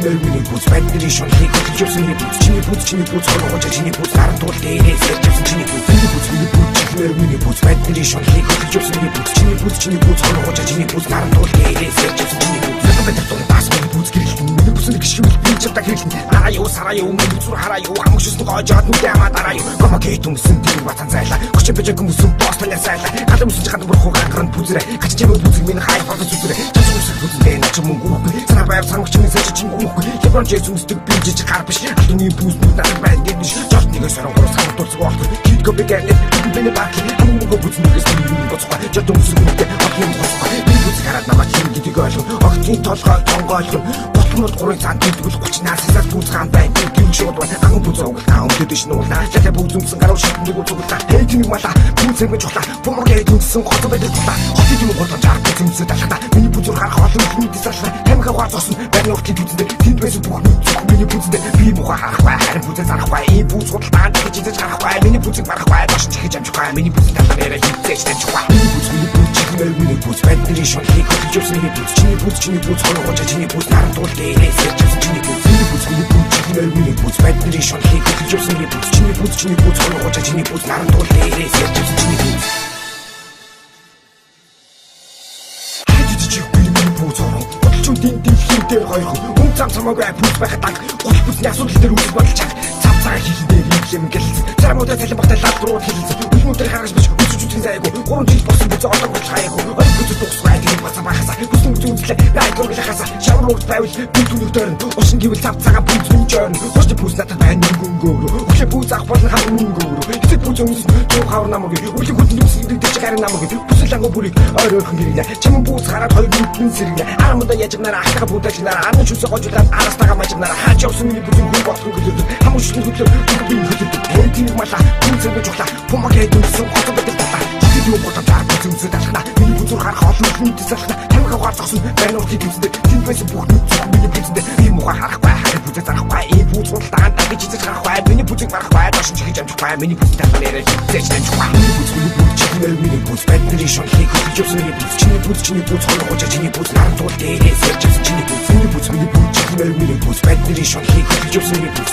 чихнэр миний бүс бидний шунхийг хэлжсэн миний бүс чиний бүс холгож чиний бүс наран туул дээрээс хэлжсэн чиний бүс миний бүс чихнэр миний бүс бидний шунхийг хэлжсэн миний бүс чиний бүс холгож чиний бүс наран туул дээрээс хэлжсэн чиний бүс бэтэр тун бас миний бүс гэрэлтэн миний бүсний гişвэл би чамтай хэрэглэн араа юу сараа юу миний зүр хараа юу амгшсэн гоожоод нүдэ хамаа дараа юу гомогейт өмсөн тэр батан зайлаа хүч бэж хүмүүсүн бостолын сайлаа гадам өсөж гадам буруу гангаран бүзрэ гач чимээ бүзэг миний хай фото зүтрэ чамсүс бүзэн нач мөнгө санаа байв санагч минь сэч чинь мөнгө леброн джейс өмсдөг би жиж гар биш алууны бүс нүд надад байна гэж жолт нэг сорон гурав санаа тулцг болт кит го бигэрнэ биний баки мөнгө бүзнээс би боцгоо жолт өмсөг нүдэ отны боцгоо би бүз гараад намайг чинь гэдэг ойлгон огтын толгой тонгойлон ботнууд 3 сантиметр 30-аас сасаас бүз хаан байна гин шууд анган бүз өнгөлтаа өмдөдөж нуулаа чатаа бүз өмсөн гаруй шатныг үзүүлээ хэдийн мала бүзэг мэж ухлаа бумгийн дүнсэн хотод байдаг тулаа хотын юм болон жаар бүз өмсөд алхата миний бүзүр харах олон хүний дэсрэлээ хамга гооцсон байна өвчтэй бүзэндээ тэнд байсан бүх миний бүзэндээ би муха харахгүй харин бүзээ зарахгүй ийм бүз худалдаанд гэж хийж гарахгүй миний бүзэг барахгүй баш чихэж амжихгүй миний бүз талаараа хийцээж таньчихгүй миний бүз миний бүз бидний шунхийг хэлжсэн миний бүз чиний бүз холгож чиний бүз наран туул дээрээс хэлжсэн чиний бүз миний бүз бидний шунхийг хэлжсэн миний бүз чиний бүз холгож чиний бүз наран туул дээрээс хэлжсэн чиний бүз Чүтэн дээр хоёр хүн зам самаагүй бүс байхад даг гол бүсний асуудал дээр үйл бодолч цав цаг хийх дээр юм гэлс царамуудаа цалин багтаа лабруу хэлсэн өнөөдөр харгаж биш үсчүүцэн зайгүй 3 жил болсон бүз одоо болж хаяагүй ой бүз тусгай гэдэг бацаа бахасаа бүсний үзүүлэлээ найдвар хасаа шаврууд байвал би түүнийг дөрн усан гэвэл цав цагаа бүз мөнжөрн хурц бүс надад байна гөнгөөрөө өглөө бүз ах болон хам мөнгөөрөө эцэг бүз өмс төв хавар намаг өглөө хөдөлгөөн үсгдэг дэвч гарин намаг бүсэл ангу бүрийг ойройхон гэрнэ чам бүз хараад хоёр бүдэн сэрнэ арамда яжгнараа ахтага бүдэж нараа аны шүсэ гожуулаад арастага мажнараа хаач явсан миний бүзэн хүн болох гэдэг хамуушны хөдлөө би хөдлөө тийм мала бүзэн гэж ухлаа помогей дүнсэн хотод байдаг тулаа юу бодож байгаа бүзэн зүд алхна миний бүзүр харах олон хүнд залхна тамга гар зогсон байна уу гэдэг тийм байсан бүх бүзэн миний бүзэндээ би муха харахгүй харин бүзээ зарахгүй ийм бүз худалдаанд гэж хийж харахгүй миний бүзэг барахгүй дашин чихэж амжихгүй миний бүзэн талаараа хийцээж таньчихгүй миний бүз бидний шунхийг хэлжсэн миний бүз чиний бүз холгож чиний бүз наран туул дээрээс хэлжсэн чиний бүз миний бүз бидний шунхийг хэлжсэн миний бүз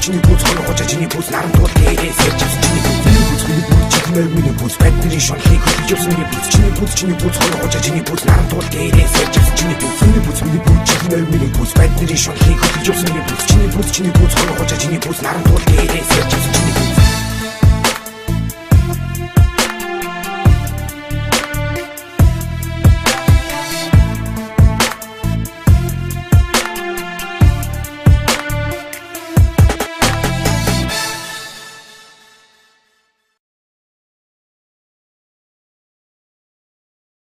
чиний бүз холгож чиний бүз наран туул дээрээс хэлжсэн чиний бүз миний бүз бидний шунхийг хэлжсэн миний бүз чиний бүз холгож чиний бүз наран туул дээрээс хэлжсэн чиний бүз миний бүз бидний шунхийг хэлжсэн миний бүз чиний бүз холгож чиний бүз наран туул дээрээс